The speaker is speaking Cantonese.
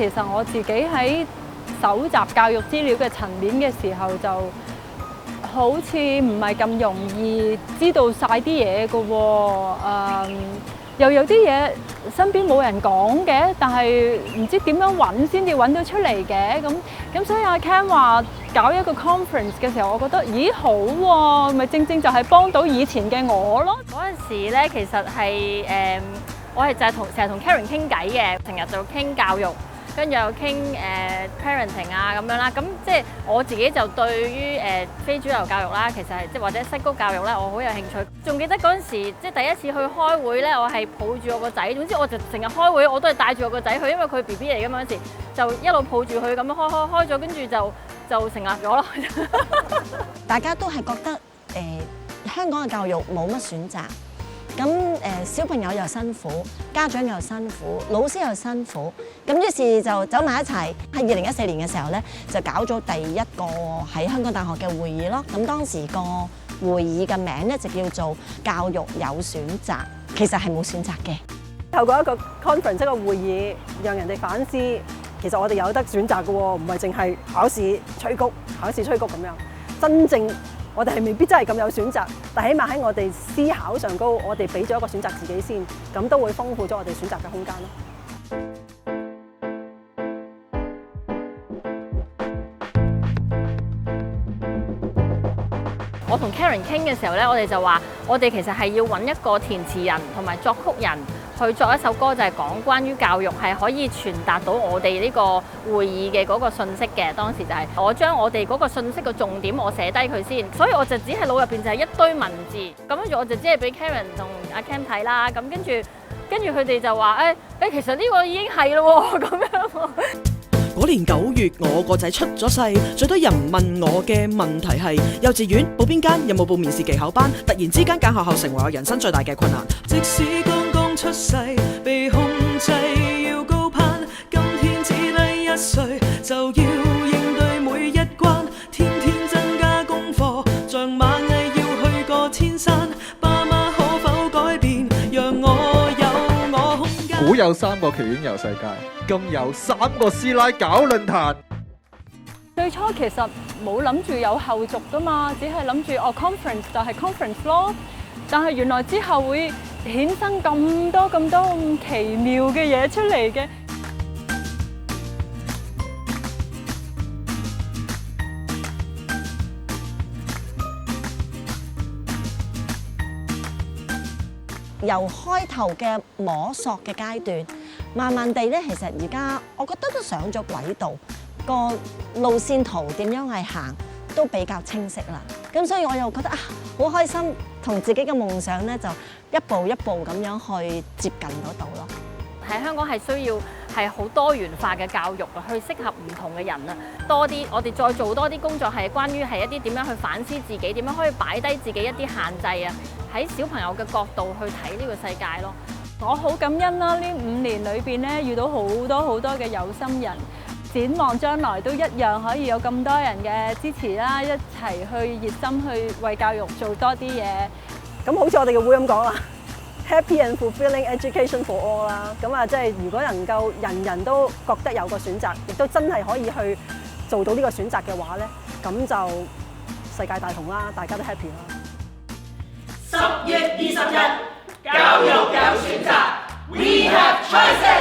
其實我自己喺搜集教育資料嘅層面嘅時候，就好似唔係咁容易知道晒啲嘢嘅喎。又有啲嘢身邊冇人講嘅，但係唔知點樣揾先至揾到出嚟嘅。咁所以阿 Ken 話搞一個 conference 嘅時候，我覺得咦好喎，咪正正就係幫到以前嘅我咯。嗰陣時咧，其實係我係就係成日同 Karen 傾偈嘅，成日就傾教育，跟住又傾parenting 啊咁樣啦。咁即係我自己就對於非主流教育啦，其實係即係或者西谷教育咧，我好有興趣。仲記得嗰陣時，即係第一次去開會咧，我係抱住我個仔。總之我就成日開會，我都係帶住我個仔去，因為佢 BB 嚟㗎嘛嗰陣時，就一路抱住佢咁樣開咗，跟住就成立咗咯。大家都係覺得香港嘅教育冇乜選擇。咁小朋友又辛苦，家長又辛苦，老師又辛苦，咁於是就走埋一齊。喺2014年嘅時候咧，就搞咗第一個喺香港大學嘅會議咯。咁當時個會議嘅名咧就叫做教育有選擇，其實係冇選擇嘅。透過一個 conference 一個會議，讓人哋反思，其實我哋有得選擇嘅喎，唔係淨係考試催谷咁樣。真正我哋係未必真係咁有選擇，但起碼喺我哋思考上高，我哋俾咗一個選擇自己先，咁都會豐富咗我哋選擇嘅空間咯。我同 Karen 傾嘅時候咧，我哋就話，我哋其實係要揾一個填詞人同埋作曲人去作一首歌，就係講關於教育係可以傳達到我哋呢個會議嘅嗰個信息嘅。當時就係我將我哋嗰個信息嘅重點我寫低佢先，所以我就只係腦入邊就係一堆文字，咁跟住我就只係俾 Karen 同阿 Ken 睇啦。咁跟住佢哋就話其實呢個已經係咯喎，咁樣喎。嗰年9月，我個仔出咗世，最多人問我嘅問題係：幼稚園報邊間？有冇報面試技巧班？突然之間揀學校成為我人生最大嘅困難。即使剛剛出世，被控制要高攀，今天只低1歲，就要應對每一關，天天增加功課，像螞蟻要去過千山。爸媽可否改變，讓我有我空間？古有3個奇緣遊世界，今有3個師奶搞論壇。最初其實冇諗住有後續㗎嘛，只係諗住conference 就係 conference 咯。但係原來之後會衍生咁多咁奇妙嘅嘢出嚟嘅。由開頭嘅摸索嘅階段，慢慢地咧，其實而家我覺得都上咗軌道，個路線圖點樣係行都比較清晰啦。咁所以我又覺得好開心，同自己嘅夢想咧就一步一步咁樣去接近嗰度咯。喺香港係需要係好多元化嘅教育啊，去適合唔同嘅人啊，多啲我哋再做多啲工作係關於係一啲點樣去反思自己，點樣可以擺低自己一啲限制啊，喺小朋友嘅角度去睇呢個世界咯。我好感恩啦！呢5年裏邊咧，遇到好多嘅有心人，展望將來都一樣可以有咁多人嘅支持啦，一齊去熱心去為教育做多啲嘢。咁好似我哋嘅會咁講啦，Happy and fulfilling education for all 啦。咁啊，即係如果能夠人人都覺得有個選擇，亦都真係可以去做到呢個選擇嘅話咧，咁就世界大同啦，大家都 happy 啦。10月20日，教育有選擇 ，We have choices。